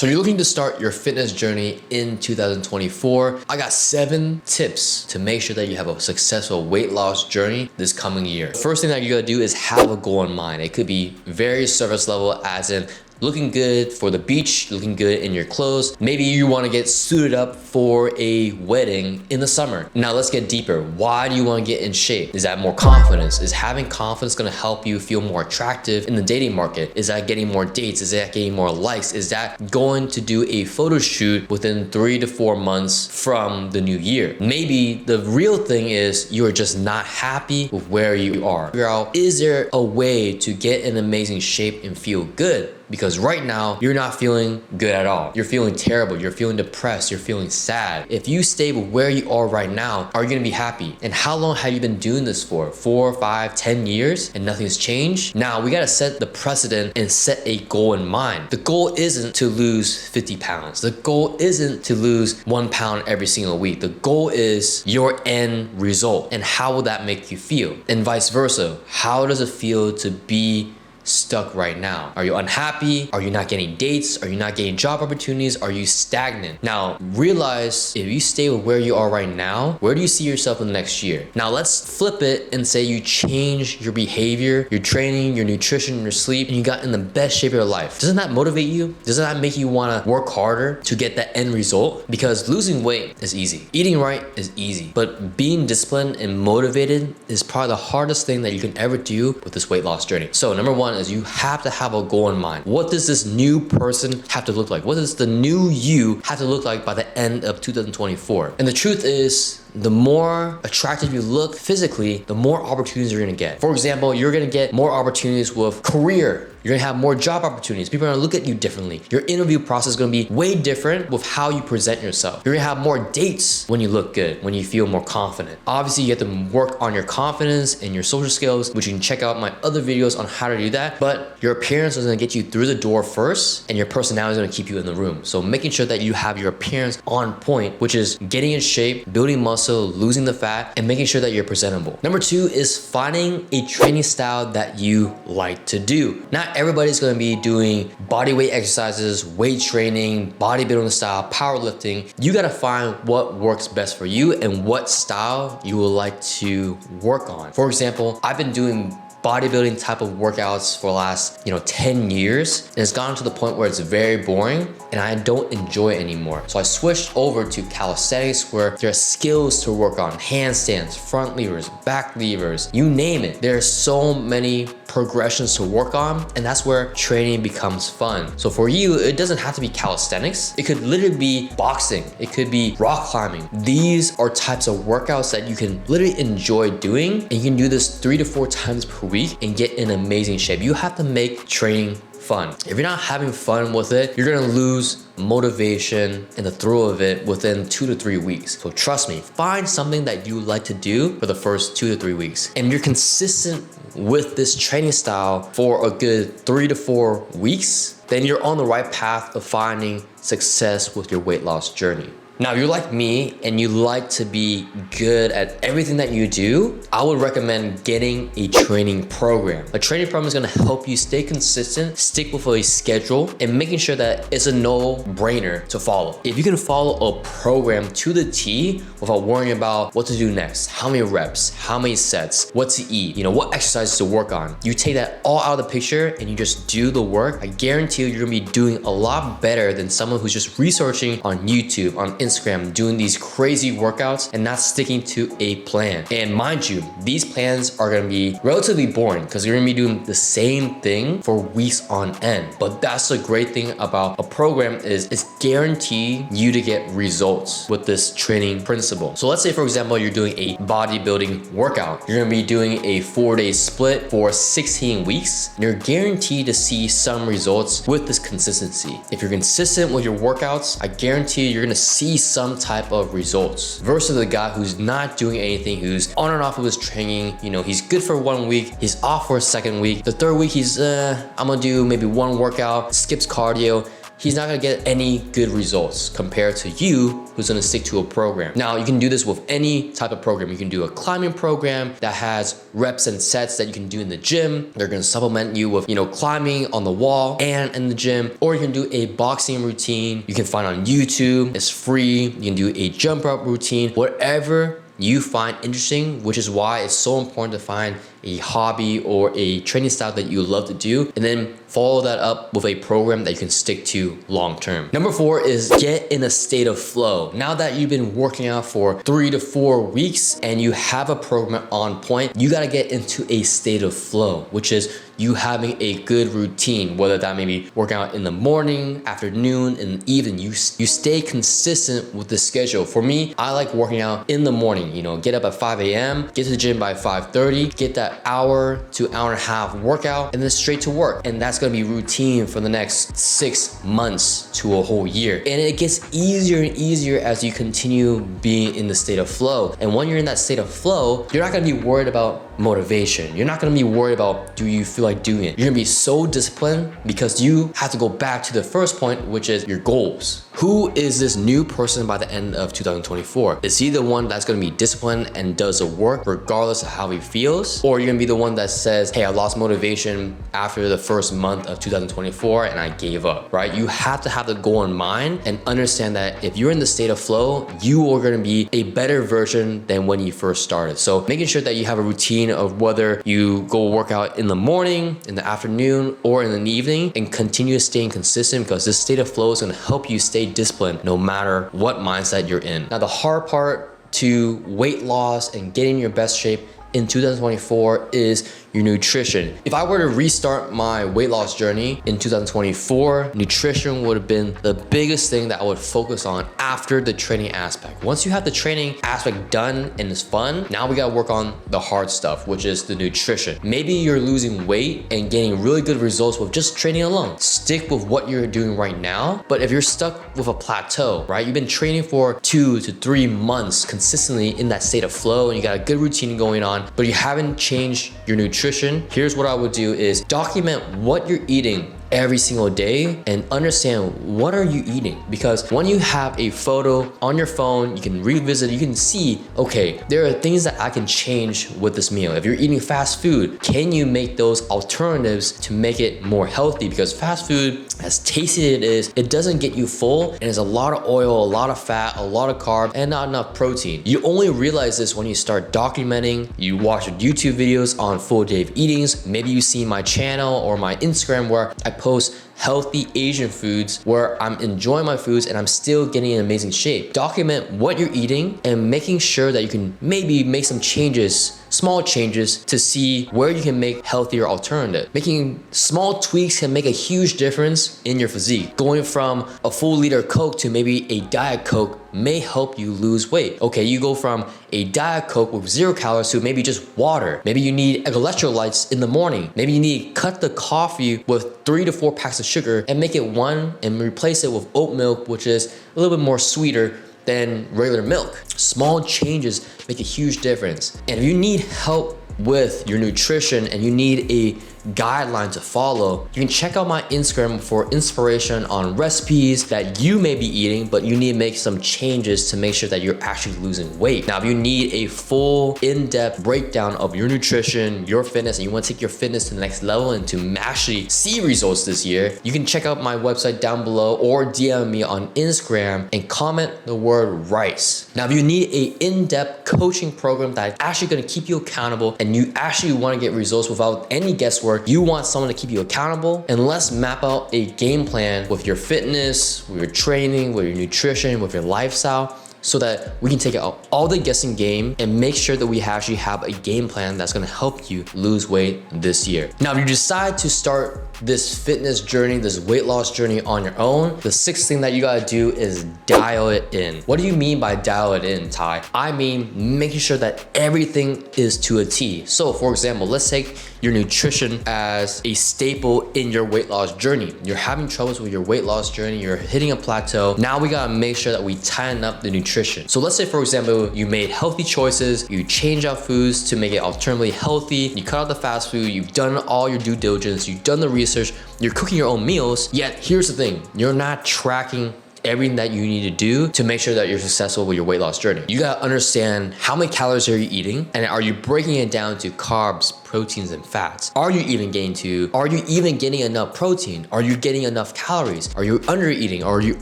So you're looking to start your fitness journey in 2024. I got 7 tips to make sure that you have a successful weight loss journey this coming year. First thing that you gotta do is have a goal in mind. It could be very surface level, as in looking good for the beach, looking good in your clothes. Maybe you wanna get suited up for a wedding in the summer. Now let's get deeper. Why do you wanna get in shape? Is that more confidence? Is having confidence gonna help you feel more attractive in the dating market? Is that getting more dates? Is that getting more likes? Is that going to do a photo shoot within 3 to 4 months from the new year? Maybe the real thing is you're just not happy with where you are. Figure out, is there a way to get in amazing shape and feel good? Because right now, you're not feeling good at all. You're feeling terrible. You're feeling depressed. You're feeling sad. If you stay with where you are right now, are you gonna be happy? And how long have you been doing this for? 4, 5, 10 years and nothing's changed? Now we gotta set the precedent and set a goal in mind. The goal isn't to lose 50 pounds. The goal isn't to lose 1 pound every single week. The goal is your end result. And how will that make you feel? And vice versa. How does it feel to be stuck right now? Are you unhappy? Are you not getting dates? Are you not getting job opportunities? Are you stagnant? Now realize, if you stay with where you are right now, where do you see yourself in the next year? Now let's flip it and say you change your behavior, your training, your nutrition, your sleep, and you got in the best shape of your life. Doesn't that motivate you? Doesn't that make you want to work harder to get that end result? Because losing weight is easy. Eating right is easy. But being disciplined and motivated is probably the hardest thing that you can ever do with this weight loss journey. So number 1 is you have to have a goal in mind. What does this new person have to look like? What does the new you have to look like by the end of 2024? And the truth is, the more attractive you look physically, the more opportunities you're gonna get. For example, you're gonna get more opportunities with career. You're gonna have more job opportunities. People are gonna look at you differently. Your interview process is gonna be way different with how you present yourself. You're gonna have more dates when you look good, when you feel more confident. Obviously, you have to work on your confidence and your social skills, which you can check out my other videos on how to do that. But your appearance is gonna get you through the door first, and your personality is gonna keep you in the room. So making sure that you have your appearance on point, which is getting in shape, building muscle, losing the fat, and making sure that you're presentable. Number 2 is finding a training style that you like to do. Not everybody's gonna be doing body weight exercises, weight training, bodybuilding style, powerlifting. You gotta find what works best for you and what style you would like to work on. For example, I've been doing bodybuilding type of workouts for the last 10 years, and it's gotten to the point where it's very boring and I don't enjoy it anymore. So I switched over to calisthenics, where there are skills to work on: handstands, front levers, back levers, you name it. There are so many progressions to work on, and that's where training becomes fun. So for you, it doesn't have to be calisthenics. It could literally be boxing. It could be rock climbing. These are types of workouts that you can literally enjoy doing, and you can do this 3 to 4 times per week and get in amazing shape. You have to make training fun. If you're not having fun with it, you're gonna lose motivation and the thrill of it within 2 to 3 weeks. So trust me, find something that you like to do for the first 2 to 3 weeks. And you're consistent with this training style for a good 3 to 4 weeks, then you're on the right path of finding success with your weight loss journey. Now, if you're like me and you like to be good at everything that you do, I would recommend getting a training program. A training program is gonna help you stay consistent, stick with a schedule, and making sure that it's a no-brainer to follow. If you can follow a program to the T without worrying about what to do next, how many reps, how many sets, what to eat, what exercises to work on, you take that all out of the picture and you just do the work, I guarantee you're gonna be doing a lot better than someone who's just researching on YouTube, on Instagram, doing these crazy workouts and not sticking to a plan. And mind you, these plans are gonna be relatively boring because you're gonna be doing the same thing for weeks on end. But that's the great thing about a program, is it's guaranteed you to get results with this training principle. So let's say, for example, you're doing a bodybuilding workout. You're gonna be doing a 4-day split for 16 weeks. And you're guaranteed to see some results with this consistency. If you're consistent with your workouts, I guarantee you're gonna see some type of results versus the guy who's not doing anything, who's on and off of his training. He's good for 1 week, he's off for a second week. The 3rd week, he's I'm gonna do maybe 1 workout, skips cardio. he's not gonna get any good results compared to you who's gonna stick to a program. Now, you can do this with any type of program. You can do a climbing program that has reps and sets that you can do in the gym. They're gonna supplement you with, climbing on the wall and in the gym. Or you can do a boxing routine you can find on YouTube. It's free. You can do a jump rope routine, whatever you find interesting, which is why it's so important to find a hobby or a training style that you love to do, and then follow that up with a program that you can stick to long term. Number 4 is get in a state of flow. Now that you've been working out for 3 to 4 weeks and you have a program on point, you gotta get into a state of flow, which is you having a good routine, whether that may be working out in the morning, afternoon, and evening. You stay consistent with the schedule. For me, I like working out in the morning, get up at 5 a.m., get to the gym by 5:30, get that hour to hour and a half workout, and then straight to work. And that's gonna be routine for the next 6 months to a whole year. And it gets easier and easier as you continue being in the state of flow. And when you're in that state of flow, you're not gonna be worried about motivation. You're not gonna be worried about, do you feel like doing it? You're gonna be so disciplined because you have to go back to the first point, which is your goals. Who is this new person by the end of 2024? Is he the one that's gonna be disciplined and does the work regardless of how he feels? Or you're gonna be the one that says, hey, I lost motivation after the first month of 2024 and I gave up, right? You have to have the goal in mind and understand that if you're in the state of flow, you are gonna be a better version than when you first started. So making sure that you have a routine of whether you go work out in the morning, in the afternoon, or in the evening, and continue staying consistent, because this state of flow is gonna help you stay disciplined no matter what mindset you're in. Now, the hard part to weight loss and getting your best shape in 2024 is your nutrition. If I were to restart my weight loss journey in 2024, nutrition would have been the biggest thing that I would focus on after the training aspect. Once you have the training aspect done and it's fun, now we gotta work on the hard stuff, which is the nutrition. Maybe you're losing weight and getting really good results with just training alone. Stick with what you're doing right now. But if you're stuck with a plateau, right? You've been training for 2 to 3 months consistently in that state of flow and you got a good routine going on, but you haven't changed your nutrition. Here's what I would do is document what you're eating every single day and understand what are you eating. Because when you have a photo on your phone, you can revisit, you can see, okay, there are things that I can change with this meal. If you're eating fast food, can you make those alternatives to make it more healthy? Because fast food, as tasty it is, it doesn't get you full, and there's a lot of oil, a lot of fat, a lot of carb, and not enough protein. You only realize this when you start documenting, you watch YouTube videos on full day of eatings. Maybe you see my channel or my Instagram where I post healthy Asian foods where I'm enjoying my foods and I'm still getting in amazing shape. Document what you're eating and making sure that you can maybe make some changes, small changes, to see where you can make healthier alternative. Making small tweaks can make a huge difference in your physique. Going from a full liter Coke to maybe a Diet Coke may help you lose weight. Okay, you go from a Diet Coke with 0 calories to maybe just water. Maybe you need electrolytes in the morning. Maybe you need to cut the coffee with 3 to 4 packs of sugar and make it 1 and replace it with oat milk, which is a little bit more sweeter than regular milk. Small changes make a huge difference. And if you need help with your nutrition and you need a guideline to follow, you can check out my Instagram for inspiration on recipes that you may be eating, but you need to make some changes to make sure that you're actually losing weight. Now, if you need a full in-depth breakdown of your nutrition, your fitness, and you want to take your fitness to the next level and to actually see results this year, you can check out my website down below or DM me on Instagram and comment the word rice. Now, if you need a in-depth coaching program that's actually going to keep you accountable and you actually want to get results without any guesswork, you want someone to keep you accountable, and let's map out a game plan with your fitness, with your training, with your nutrition, with your lifestyle, so that we can take out all the guessing game and make sure that we actually have a game plan that's gonna help you lose weight this year. Now, if you decide to start this fitness journey, this weight loss journey on your own, the 6th thing that you gotta do is dial it in. What do you mean by dial it in, Ty? I mean making sure that everything is to a T. So for example, let's take your nutrition as a staple in your weight loss journey. You're having troubles with your weight loss journey, you're hitting a plateau. Now we gotta make sure that we tighten up the nutrition nutrition. So let's say, for example, you made healthy choices, you change out foods to make it alternatively healthy, you cut out the fast food, you've done all your due diligence, you've done the research, you're cooking your own meals, yet here's the thing, you're not tracking everything that you need to do to make sure that you're successful with your weight loss journey. You gotta understand how many calories are you eating, and are you breaking it down to carbs, proteins, and fats? Are you even getting enough protein? Are you getting enough calories? Are you under eating? Or are you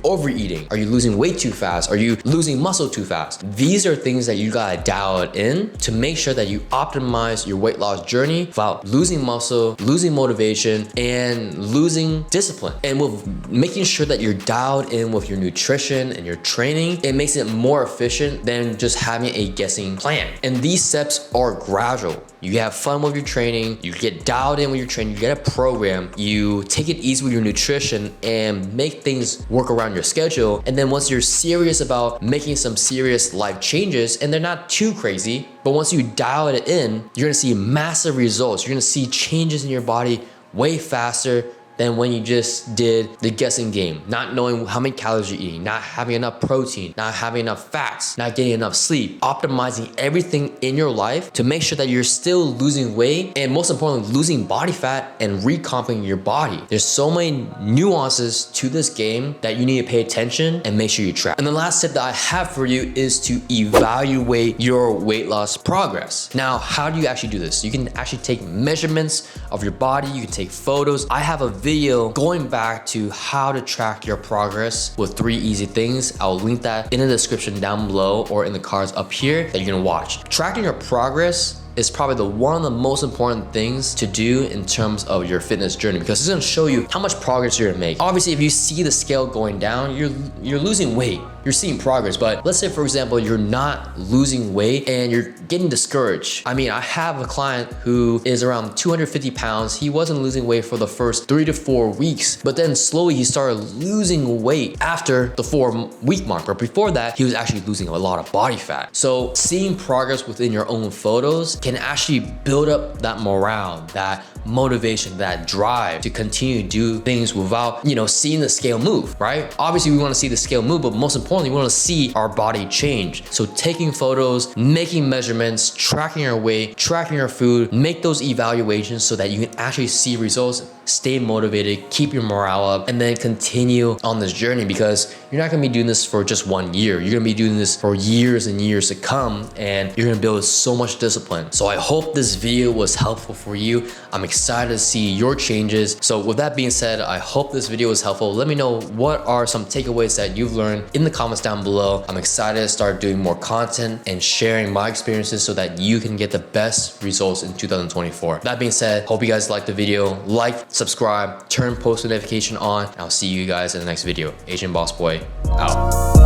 overeating? Are you losing weight too fast? Are you losing muscle too fast? These are things that you gotta dial it in to make sure that you optimize your weight loss journey without losing muscle, losing motivation, and losing discipline. And with making sure that you're dialed in with your nutrition and your training, it makes it more efficient than just having a guessing plan. And these steps are gradual. You have fun with your training, you get dialed in with your training, you get a program, you take it easy with your nutrition and make things work around your schedule. And then once you're serious about making some serious life changes, and they're not too crazy, but once you dial it in, you're gonna see massive results. You're gonna see changes in your body way faster than when you just did the guessing game, not knowing how many calories you're eating, not having enough protein, not having enough fats, not getting enough sleep, optimizing everything in your life to make sure that you're still losing weight, and most importantly, losing body fat and recomping your body. There's so many nuances to this game that you need to pay attention and make sure you track. And the last tip that I have for you is to evaluate your weight loss progress. Now, how do you actually do this? You can actually take measurements of your body, you can take photos. I have a video going back to how to track your progress with 3 easy things. I'll link that in the description down below or in the cards up here that you're gonna watch. Tracking your progress is probably one of the most important things to do in terms of your fitness journey, because it's gonna show you how much progress you're gonna make. Obviously, if you see the scale going down, you're losing weight, you're seeing progress. But let's say, for example, you're not losing weight and you're getting discouraged. I mean, I have a client who is around 250 pounds. He wasn't losing weight for the first 3 to 4 weeks, but then slowly he started losing weight after the 4-week mark. But before that, he was actually losing a lot of body fat. So seeing progress within your own photos can actually build up that morale, that motivation, that drive to continue to do things without, seeing the scale move, right? Obviously, we want to see the scale move, but most importantly, we want to see our body change. So taking photos, making measurements, tracking our weight, tracking our food, make those evaluations so that you can actually see results, stay motivated, keep your morale up, and then continue on this journey, because you're not going to be doing this for just 1 year. You're going to be doing this for years and years to come, and you're going to build so much discipline. So I hope this video was helpful for you. I'm excited to see your changes. So with that being said, I hope this video was helpful. Let me know what are some takeaways that you've learned in the comments down below. I'm excited to start doing more content and sharing my experiences so that you can get the best results in 2024. That being said, hope you guys liked the video. Like, subscribe, turn post notification on. I'll see you guys in the next video. Asian Boss Boy out.